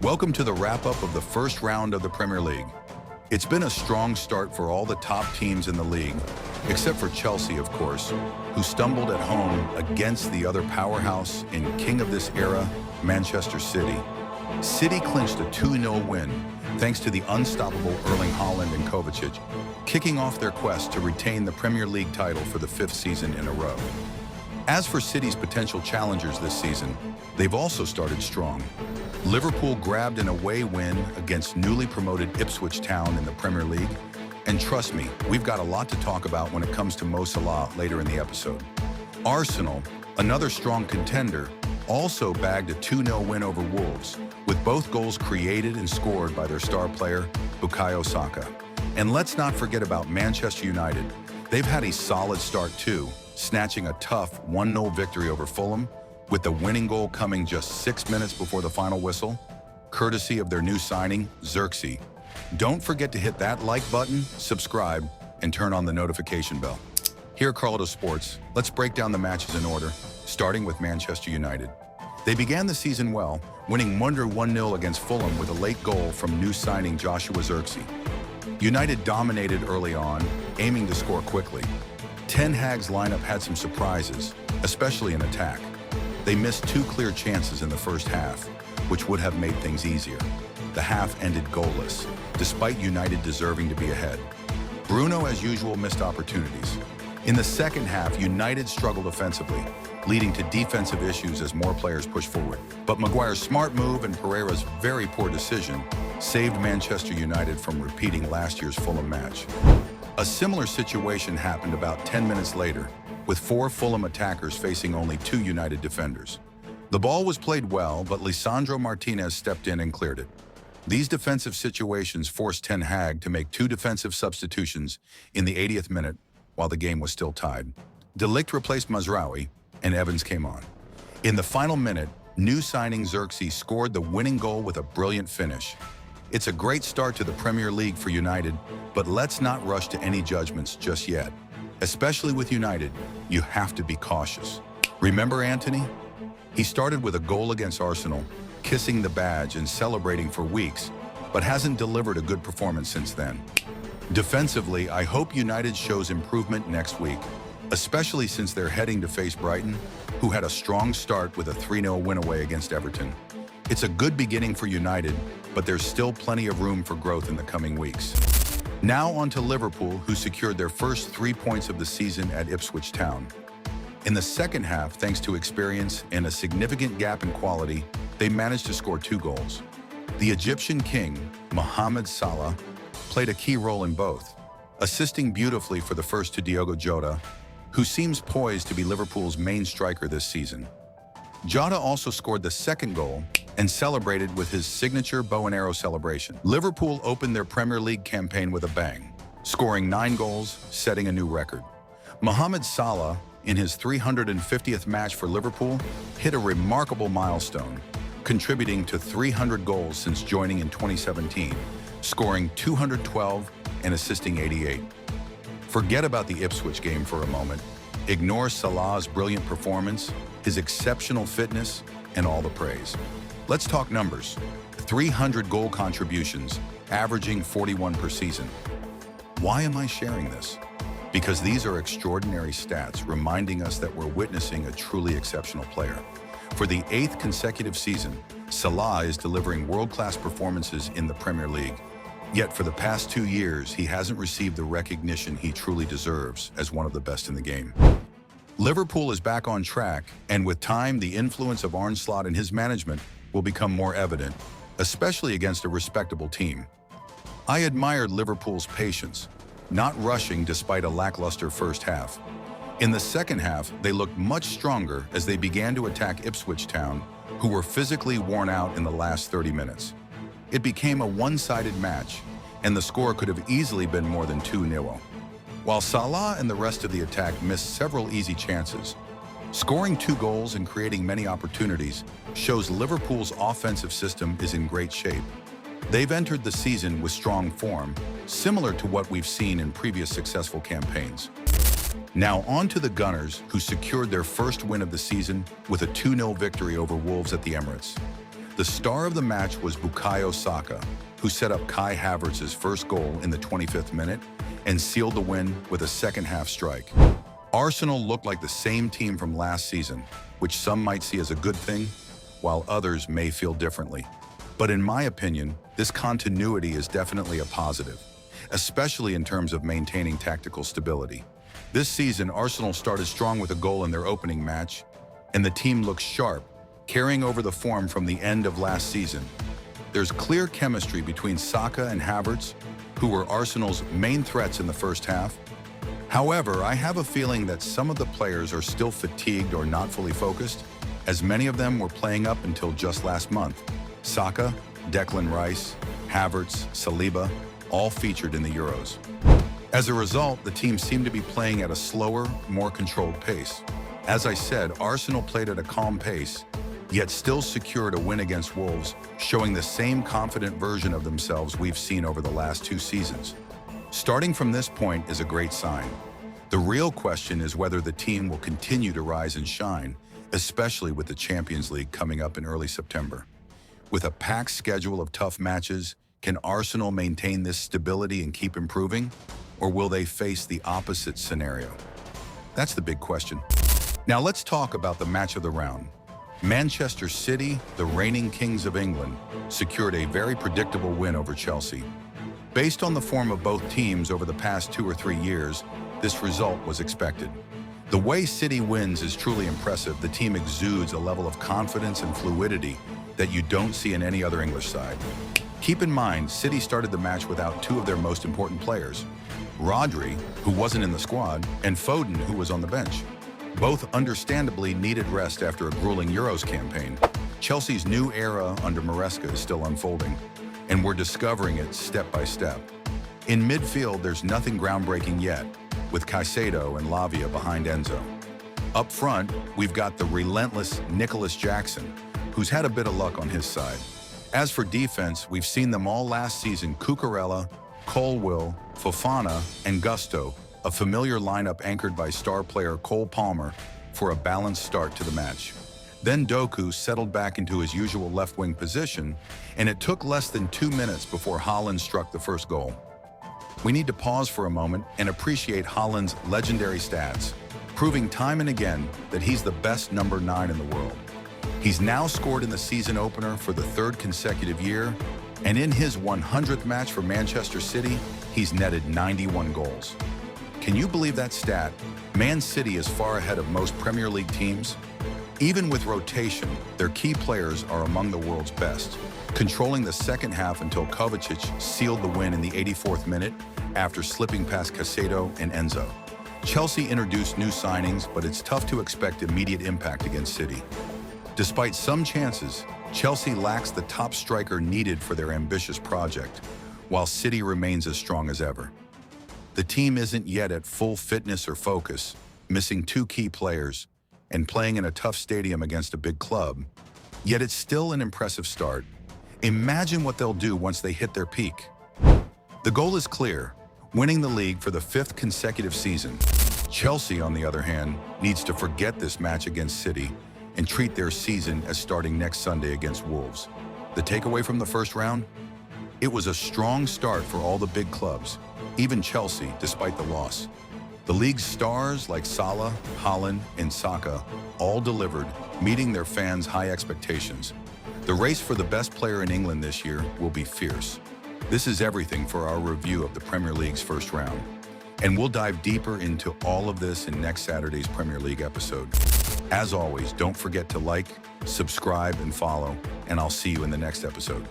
Welcome to the wrap-up of the first round of the Premier League. It's been a strong start for all the top teams in the league, except for Chelsea, of course, who stumbled at home against the other powerhouse and king of this era, Manchester City. City clinched a 2-0 win thanks to the unstoppable Erling Haaland and Kovacic, kicking off their quest to retain the Premier League title for the 5th season in a row. As for City's potential challengers this season, they've also started strong. Liverpool grabbed an away win against newly promoted Ipswich Town in the Premier League, and trust me, we've got a lot to talk about when it comes to Mo Salah later in the episode. Arsenal, another strong contender, also bagged a 2-0 win over Wolves, with both goals created and scored by their star player, Bukayo Saka. And let's not forget about Manchester United. They've had a solid start too, snatching a tough 1-0 victory over Fulham, with the winning goal coming just 6 minutes before the final whistle, courtesy of their new signing, Xerxes. Don't forget to hit that like button, subscribe, and turn on the notification bell. Here at Carlito Sports, let's break down the matches in order, starting with Manchester United. They began the season well, winning 1-0 against Fulham with a late goal from new signing Joshua Xerxes. United dominated early on, aiming to score quickly. Ten Hag's lineup had some surprises, especially in attack. They missed 2 clear chances in the first half, which would have made things easier. The half ended goalless, despite United deserving to be ahead. Bruno, as usual, missed opportunities. In the second half, United struggled offensively, leading to defensive issues as more players pushed forward. But Maguire's smart move and Pereira's very poor decision saved Manchester United from repeating last year's Fulham match. A similar situation happened about 10 minutes later, with 4 Fulham attackers facing only 2 United defenders. The ball was played well, but Lisandro Martinez stepped in and cleared it. These defensive situations forced Ten Hag to make 2 defensive substitutions in the 80th minute while the game was still tied. De Ligt replaced Mazraoui, and Evans came on. In the final minute, new signing Xerxes scored the winning goal with a brilliant finish. It's a great start to the Premier League for United, but let's not rush to any judgments just yet. Especially with United, you have to be cautious. Remember Anthony? He started with a goal against Arsenal, kissing the badge and celebrating for weeks, but hasn't delivered a good performance since then. Defensively, I hope United shows improvement next week, especially since they're heading to face Brighton, who had a strong start with a 3-0 win away against Everton. It's a good beginning for United, but there's still plenty of room for growth in the coming weeks. Now on to Liverpool, who secured their first 3 points of the season at Ipswich Town. In the second half, thanks to experience and a significant gap in quality, they managed to score 2 goals. The Egyptian king, Mohamed Salah, played a key role in both, assisting beautifully for the first to Diogo Jota, who seems poised to be Liverpool's main striker this season. Jota also scored the second goal and celebrated with his signature bow and arrow celebration. Liverpool opened their Premier League campaign with a bang, scoring 9 goals, setting a new record. Mohamed Salah, in his 350th match for Liverpool, hit a remarkable milestone, contributing to 300 goals since joining in 2017, scoring 212 and assisting 88. Forget about the Ipswich game for a moment. Ignore Salah's brilliant performance, his exceptional fitness, and all the praise. Let's talk numbers. 300 goal contributions, averaging 41 per season. Why am I sharing this? Because these are extraordinary stats reminding us that we're witnessing a truly exceptional player. For the 8th consecutive season, Salah is delivering world-class performances in the Premier League. Yet for the past 2 years, he hasn't received the recognition he truly deserves as one of the best in the game. Liverpool is back on track, and with time, the influence of Arne Slot and his management will become more evident, especially against a respectable team. I admired Liverpool's patience, not rushing despite a lackluster first half. In the second half, they looked much stronger as they began to attack Ipswich Town, who were physically worn out in the last 30 minutes. It became a one-sided match, and the score could have easily been more than 2-0. While Salah and the rest of the attack missed several easy chances, scoring 2 goals and creating many opportunities shows Liverpool's offensive system is in great shape. They've entered the season with strong form, similar to what we've seen in previous successful campaigns. Now on to the Gunners, who secured their first win of the season with a 2-0 victory over Wolves at the Emirates. The star of the match was Bukayo Saka, who set up Kai Havertz's first goal in the 25th minute and sealed the win with a second-half strike. Arsenal looked like the same team from last season, which some might see as a good thing, while others may feel differently. But in my opinion, this continuity is definitely a positive, especially in terms of maintaining tactical stability. This season, Arsenal started strong with a goal in their opening match, and the team looks sharp, carrying over the form from the end of last season. There's clear chemistry between Saka and Havertz, who were Arsenal's main threats in the first half. However, I have a feeling that some of the players are still fatigued or not fully focused, as many of them were playing up until just last month. Saka, Declan Rice, Havertz, Saliba, all featured in the Euros. As a result, the team seemed to be playing at a slower, more controlled pace. As I said, Arsenal played at a calm pace, yet still secured a win against Wolves, showing the same confident version of themselves we've seen over the last 2 seasons. Starting from this point is a great sign. The real question is whether the team will continue to rise and shine, especially with the Champions League coming up in early September. With a packed schedule of tough matches, can Arsenal maintain this stability and keep improving? Or will they face the opposite scenario? That's the big question. Now let's talk about the match of the round. Manchester City, the reigning kings of England, secured a very predictable win over Chelsea. Based on the form of both teams over the past 2 or 3 years, this result was expected. The way City wins is truly impressive. The team exudes a level of confidence and fluidity that you don't see in any other English side. Keep in mind, City started the match without 2 of their most important players, Rodri, who wasn't in the squad, and Foden, who was on the bench. Both understandably needed rest after a grueling Euros campaign. Chelsea's new era under Maresca is still unfolding, and we're discovering it step by step. In midfield, there's nothing groundbreaking yet, with Caicedo and Lavia behind Enzo. Up front, we've got the relentless Nicholas Jackson, who's had a bit of luck on his side. As for defense, we've seen them all last season: Cucurella, Colwill, Fofana, and Gusto, a familiar lineup anchored by star player Cole Palmer for a balanced start to the match. Then Doku settled back into his usual left-wing position, and it took less than 2 minutes before Haaland struck the first goal. We need to pause for a moment and appreciate Haaland's legendary stats, proving time and again that he's the best number 9 in the world. He's now scored in the season opener for the 3rd consecutive year, and in his 100th match for Manchester City, he's netted 91 goals. Can you believe that stat? Man City is far ahead of most Premier League teams. Even with rotation, their key players are among the world's best, controlling the second half until Kovacic sealed the win in the 84th minute after slipping past Caicedo and Enzo. Chelsea introduced new signings, but it's tough to expect immediate impact against City. Despite some chances, Chelsea lacks the top striker needed for their ambitious project, while City remains as strong as ever. The team isn't yet at full fitness or focus, missing 2 key players, and playing in a tough stadium against a big club, yet it's still an impressive start. Imagine what they'll do once they hit their peak. The goal is clear: winning the league for the 5th consecutive season. Chelsea, on the other hand, needs to forget this match against City and treat their season as starting next Sunday against Wolves. The takeaway from the first round? It was a strong start for all the big clubs, even Chelsea, despite the loss. The league's stars like Salah, Haaland, and Saka all delivered, meeting their fans' high expectations. The race for the best player in England this year will be fierce. This is everything for our review of the Premier League's first round, and we'll dive deeper into all of this in next Saturday's Premier League episode. As always, don't forget to like, subscribe, and follow, and I'll see you in the next episode.